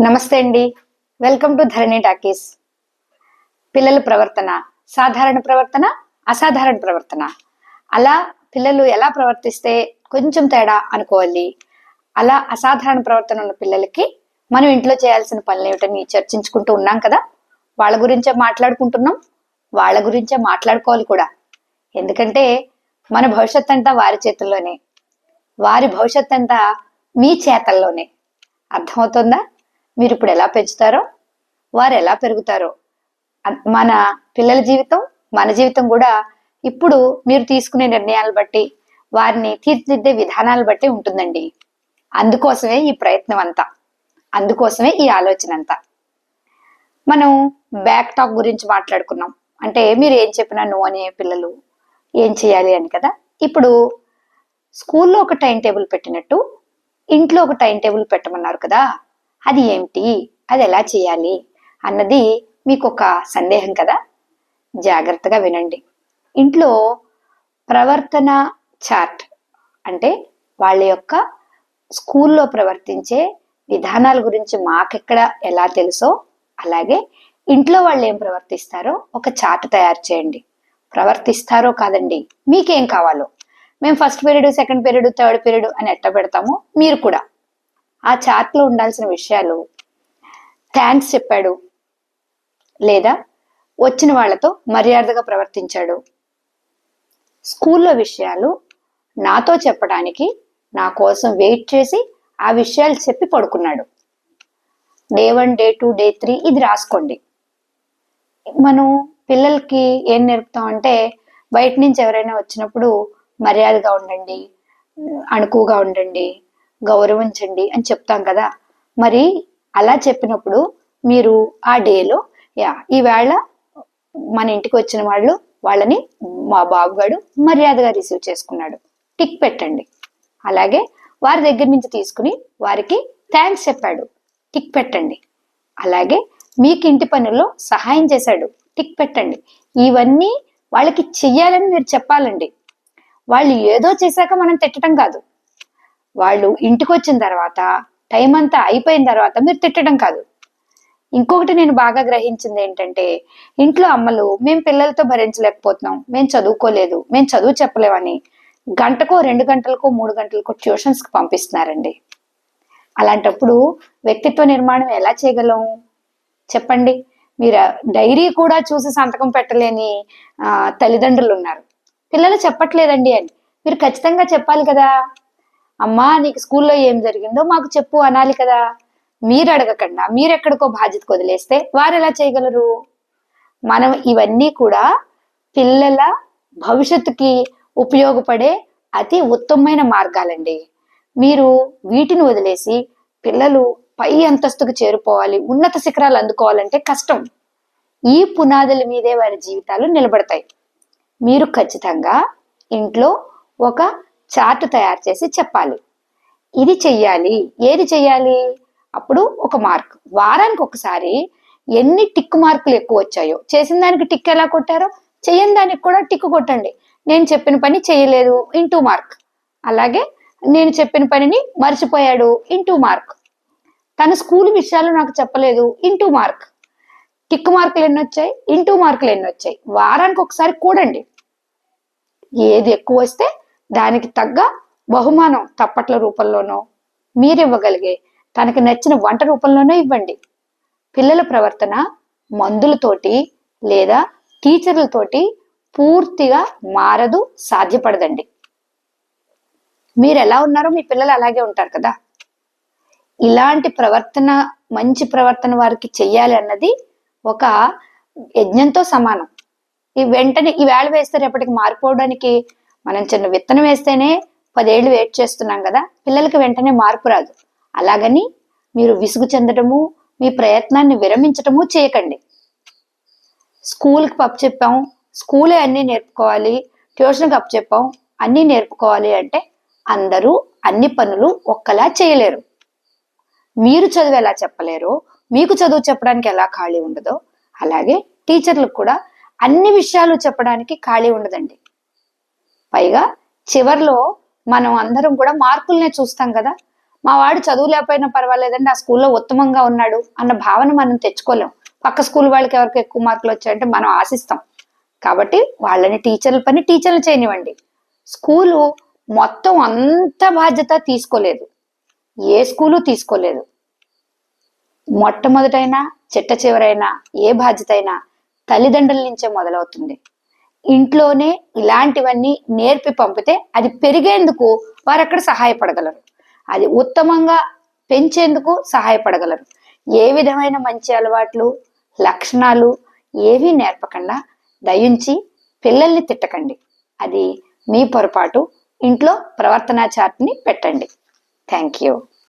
నమస్తే అండి. Welcome to Dharani talkies. పిల్లల ప్రవర్తన, సాధారణ ప్రవర్తన, అసాధారణ ప్రవర్తన. అలా పిల్లలు ఎలా ప్రవర్తిస్తే కొంచెం తేడా అనుకోవాలి, అలా అసాధారణ ప్రవర్తన ఉన్న పిల్లలకి మనం ఇంట్లో చేయాల్సిన పనులు ఏమిటని చర్చించుకుంటూ ఉన్నాం కదా. వాళ్ళ గురించే మాట్లాడుకుంటున్నాం, వాళ్ళ గురించే మాట్లాడుకోవాలి కూడా. ఎందుకంటే మన భవిష్యత్ అంతా వారి చేతుల్లోనే, వారి భవిష్యత్ అంతా మీ చేతల్లోనే. అర్థమవుతుందా? మీరు ఇప్పుడు ఎలా పెంచుతారో వారు ఎలా పెరుగుతారో, మన పిల్లల జీవితం, మన జీవితం కూడా ఇప్పుడు మీరు తీసుకునే నిర్ణయాలు బట్టి, వారిని తీర్చిదిద్దే విధానాలు బట్టి ఉంటుందండి. అందుకోసమే ఈ ప్రయత్నం అంతా, అందుకోసమే ఈ ఆలోచన అంతా. మనం బ్యాక్ టాక్ గురించి మాట్లాడుకున్నాం. అంటే మీరు ఏం చెప్పినా నువ్వు అనే పిల్లలు ఏం చేయాలి అని కదా. ఇప్పుడు స్కూల్లో ఒక టైం టేబుల్ పెట్టినట్టు ఇంట్లో ఒక టైం టేబుల్ పెట్టమన్నారు కదా. అది ఏమిటి, అది ఎలా చేయాలి అన్నది మీకు ఒక సందేహం కదా. జాగ్రత్తగా వినండి. ఇంట్లో ప్రవర్తన చార్ట్ అంటే వాళ్ళ యొక్క స్కూల్లో ప్రవర్తించే విధానాల గురించి మాకెక్కడ ఎలా తెలుసో అలాగే ఇంట్లో వాళ్ళు ఏం ప్రవర్తిస్తారో ఒక చార్ట్ తయారు చేయండి. ప్రవర్తిస్తారో కాదండి, మీకేం కావాలో. మేము first period, second period, third period అని ఎట్ట పెడతామో మీరు కూడా ఆ చార్ట్లో ఉండాల్సిన విషయాలు. థ్యాంక్స్ చెప్పాడు, లేదా వచ్చిన వాళ్ళతో మర్యాదగా ప్రవర్తించాడు. స్కూల్లో విషయాలు నాతో చెప్పడానికి నా కోసం వెయిట్ చేసి ఆ విషయాలు చెప్పి పడుకున్నాడు. డే 1, డే 2, డే 3 ఇది రాసుకోండి. మనం పిల్లలకి ఏం నేర్పుతాం అంటే, బయట నుంచి ఎవరైనా వచ్చినప్పుడు మర్యాదగా ఉండండి, అణుకుగా ఉండండి, గౌరవించండి అని చెప్తాం కదా. మరి అలా చెప్పినప్పుడు మీరు ఆ డేలో ఈవేళ మన ఇంటికి వచ్చిన వాళ్ళని మా బాబుగాడు మర్యాదగా రిసీవ్ చేసుకున్నాడు, టిక్ పెట్టండి. అలాగే వారి దగ్గర నుంచి తీసుకుని వారికి థ్యాంక్స్ చెప్పాడు, టిక్ పెట్టండి. అలాగే మీకు ఇంటి పనుల్లో సహాయం చేశాడు, టిక్ పెట్టండి. ఇవన్నీ వాళ్ళకి చెయ్యాలని మీరు చెప్పాలండి. వాళ్ళు ఏదో చేశాక మనం తిట్టడం కాదు. వాళ్ళు ఇంటికి వచ్చిన తర్వాత టైం అంతా అయిపోయిన తర్వాత మీరు తిట్టడం కాదు. ఇంకొకటి నేను బాగా గ్రహించింది ఏంటంటే, ఇంట్లో అమ్మలు మేము పిల్లలతో భరించలేకపోతున్నాం, మేము చదువుకోలేదు, మేము చదువు చెప్పలేమని గంటకో 2 గంటలకో 3 గంటలకో ట్యూషన్స్కి పంపిస్తున్నారండి. అలాంటప్పుడు వ్యక్తిత్వ నిర్మాణం ఎలా చేయగలం చెప్పండి. మీరు డైరీ కూడా చూసి సంతకం పెట్టలేని తల్లిదండ్రులు ఉన్నారు. పిల్లలు చెప్పట్లేదండి అని మీరు ఖచ్చితంగా చెప్పాలి కదా. అమ్మా నీకు స్కూల్లో ఏం జరిగిందో మాకు చెప్పు అనాలి కదా. మీరు అడగకుండా మీరెక్కడికో బాధ్యతకు వదిలేస్తే వారు ఎలా చేయగలరు? మనం ఇవన్నీ కూడా పిల్లల భవిష్యత్తుకి ఉపయోగపడే అతి ఉత్తమమైన మార్గాలండి. మీరు వీటిని వదిలేసి పిల్లలు పై అంతస్తుకు చేరుకోవాలి, ఉన్నత శిఖరాలు అందుకోవాలంటే కష్టం. ఈ పునాదుల మీదే వారి జీవితాలు నిలబడతాయి. మీరు ఖచ్చితంగా ఇంట్లో ఒక చార్ట్ తయారు చేసి చెప్పాలి, ఇది చెయ్యాలి, ఏది చెయ్యాలి. అప్పుడు ఒక మార్క్. వారానికి ఒకసారి ఎన్ని టిక్ మార్కులు ఎక్కువ వచ్చాయో, చేసిన దానికి టిక్ ఎలా కొట్టారో చెయ్యని దానికి కూడా టిక్ కొట్టండి. నేను చెప్పిన పని చేయలేదు, ఇంటూ మార్క్. అలాగే నేను చెప్పిన పనిని మర్చిపోయాడు, ఇంటూ మార్క్. తన స్కూల్ విషయాలు నాకు చెప్పలేదు, ఇంటూ మార్క్. టిక్ మార్కులు ఎన్ని వచ్చాయి, ఇంటూ మార్కులు ఎన్ని వచ్చాయి. వారానికి ఒకసారి కూడండి. ఏది ఎక్కువ వస్తే దానికి తగ్గ బహుమానం తప్పట్ల రూపంలోనో, మీరు ఇవ్వగలిగే తనకి నచ్చిన వంట రూపంలోనో ఇవ్వండి. పిల్లల ప్రవర్తన మందులతోటి లేదా టీచర్లతోటి పూర్తిగా మారదు, సాధ్యపడదండి. మీరు ఎలా ఉన్నారో మీ పిల్లలు అలాగే ఉంటారు కదా. ఇలాంటి ప్రవర్తన, మంచి ప్రవర్తన వారికి చెయ్యాలి అన్నది ఒక యజ్ఞంతో సమానం. వెంటనే ఈవేళ వేస్తే రేపటికి మారిపోవడానికి మనం చిన్న విత్తనం వేస్తేనే 10 ఏళ్ళు వెయిట్ చేస్తున్నాం కదా. పిల్లలకి వెంటనే మార్పు రాదు. అలాగని మీరు విసుగు చెందటము, మీ ప్రయత్నాన్ని విరమించటము చేయకండి. స్కూల్కి చెప్పాం, స్కూలే అన్నీ నేర్పుకోవాలి, ట్యూషన్కి చెప్పాం, అన్నీ నేర్పుకోవాలి అంటే అందరూ అన్ని పనులు ఒక్కలా చేయలేరు. మీరు చదువు ఎలా చెప్పలేరో, మీకు చదువు చెప్పడానికి ఎలా ఖాళీ ఉండదో, అలాగే టీచర్లకు కూడా అన్ని విషయాలు చెప్పడానికి ఖాళీ ఉండదండి. పైగా చివర్లో మనం అందరం కూడా మార్కుల్నే చూస్తాం కదా. మా వాడు చదువు లేకపోయినా పర్వాలేదండి, ఆ స్కూల్లో ఉత్తమంగా ఉన్నాడు అన్న భావన మనం తెచ్చుకోలేం. పక్క స్కూల్ వాళ్ళకి ఎవరికి ఎక్కువ మార్కులు వచ్చాయంటే మనం ఆశిస్తాం. కాబట్టి వాళ్ళని టీచర్ల పని టీచర్లు చేయనివ్వండి. స్కూలు మొత్తం అంత బాధ్యత తీసుకోలేదు, ఏ స్కూలు తీసుకోలేదు. మొట్టమొదటైనా చిట్ట చివరైనా ఏ బాధ్యత అయినా తల్లిదండ్రుల నుంచే మొదలవుతుంది. ఇంట్లోనే ఇలాంటివన్నీ నేర్పి పంపితే అది పెరిగేందుకు వారు అక్కడ సహాయపడగలరు, అది ఉత్తమంగా పెంచేందుకు సహాయపడగలరు. ఏ విధమైన మంచి అలవాట్లు లక్షణాలు ఏమీ నేర్పకుండా దయించి పిల్లల్ని తిట్టకండి. అది మీ పొరపాటు. ఇంట్లో ప్రవర్తనా చార్ట్ని పెట్టండి. Thank you.